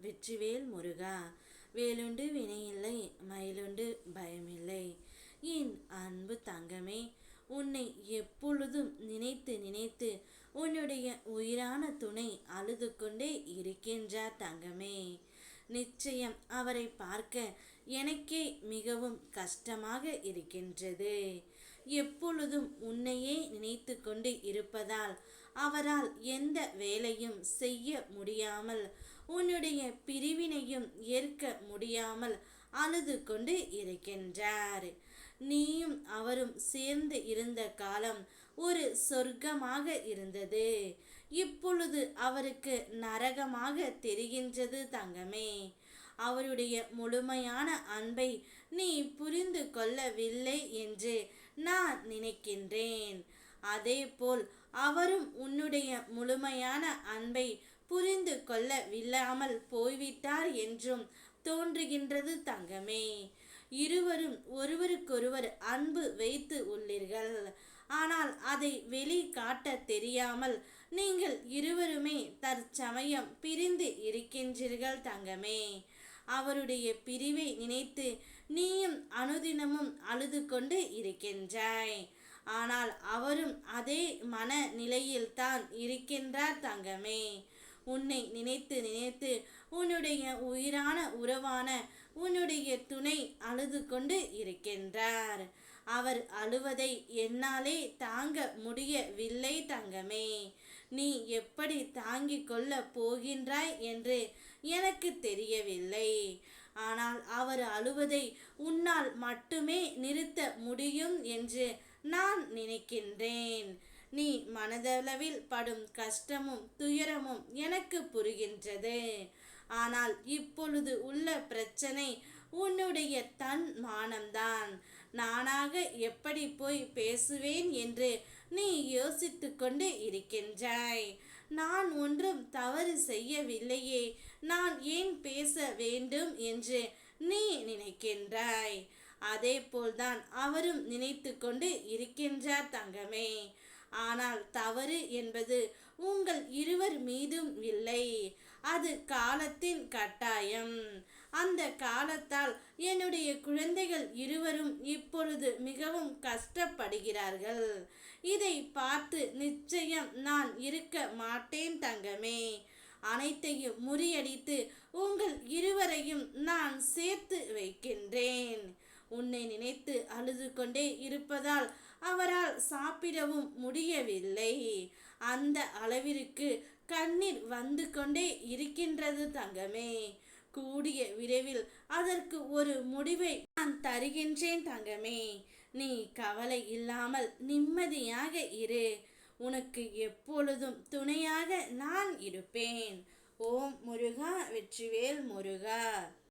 வெற்றிவேல் முருகா. வேலுண்டு வினையில்லை, மயிலுண்டு பயமில்லை. என் அன்பு தங்கமே, உன்னை எப்பொழுதும் நினைத்து நினைத்து உன்னுடைய உயிரான துணை அழுது கொண்டே இருக்கின்றார் தங்கமே. நிச்சயம் அவரை பார்க்க எனக்கே மிகவும் கஷ்டமாக இருக்கின்றது. எப்பொழுதும் உன்னையே நினைத்து கொண்டு இருப்பதால் அவரால் எந்த வேலையும் செய்ய முடியாமல், உன்னுடைய பிரிவினையும் ஏற்க முடியாமல் அழுது கொண்டு இருக்கின்றார். நீயும் அவரும் சேர்ந்து இருந்த காலம் ஒரு சொர்க்கமாக இருந்தது. இப்பொழுது அவருக்கு நரகமாக தெரிகின்றது தங்கமே. அவருடைய முழுமையான அன்பை நீ புரிந்து கொள்ளவில்லை என்று நான் நினைக்கின்றேன். அதேபோல் அவரும் உன்னுடைய முழுமையான அன்பை புரிந்து கொள்ளவில்லாமல் போய்விட்டார் என்றும் தோன்றுகின்றது தங்கமே. இருவரும் ஒருவருக்கொருவர் அன்பு வைத்து உள்ளீர்கள். ஆனால் அதை வெளி காட்ட தெரியாமல் நீங்கள் இருவருமே தற்சமயம் பிரிந்து இருக்கின்றீர்கள் தங்கமே. அவருடைய பிரிவை நினைத்து நீயும் அனுதினமும் அழுது கொண்டு இருக்கின்றாய். ஆனால் அவரும் அதே மன நிலையில்தான் இருக்கின்றார் தங்கமே. உன்னை நினைத்து நினைத்து உன்னுடைய உயிரான உறவான உன்னுடைய துணை அழுது கொண்டு இருக்கின்றார். அவர் அழுவதை என்னாலே தாங்க முடியவில்லை தங்கமே. நீ எப்படி தாங்கிக் கொள்ள போகின்றாய் என்று எனக்கு தெரியவில்லை. ஆனால் அவர் அழுவதை உன்னால் மட்டுமே நிறுத்த முடியும் என்று நான் நினைக்கின்றேன். நீ மனதளவில் படும் கஷ்டமும் துயரமும் எனக்கு புரிகின்றது. ஆனால் இப்பொழுது உள்ள பிரச்சனை உன்னுடைய தன் மானம்தான். நானாக எப்படி போய் பேசுவேன் என்று நீ யோசித்து கொண்டு இருக்கின்றாய். நான் ஒன்றும் தவறு செய்யவில்லையே, நான் ஏன் பேச வேண்டும் என்று நீ நினைக்கின்றாய். அதே போல்தான் அவரும் நினைத்து கொண்டு இருக்கின்றார் தங்கமே. ஆனால் தவறு என்பது உங்கள் இருவர் மீதும் இல்லை, அது காலத்தின் கட்டாயம். அந்த காலத்தால் என்னுடைய குழந்தைகள் இருவரும் இப்பொழுது மிகவும் கஷ்டப்படுகிறார்கள். இதை பார்த்து நிச்சயம் நான் இருக்க மாட்டேன் தங்கமே. அனைத்தையும் முறியடித்து உங்கள் இருவரையும் நான் சேர்த்து வைக்கின்றேன். உன்னை நினைத்து அழுது கொண்டே இருப்பதால் அவரால் சாப்பிடவும் முடியவில்லை. அந்த அளவிற்கு கண்ணீர் வந்து கொண்டே இருக்கின்றது தங்கமே. கூடிய விரைவில் அதற்கு ஒரு முடிவை நான் தருகின்றேன் தங்கமே. நீ கவலை இல்லாமல் நிம்மதியாக இரு. உனக்கு எப்பொழுதும் துணையாக நான் இருப்பேன். ஓம் முருகா, வெற்றிவேல் முருகா.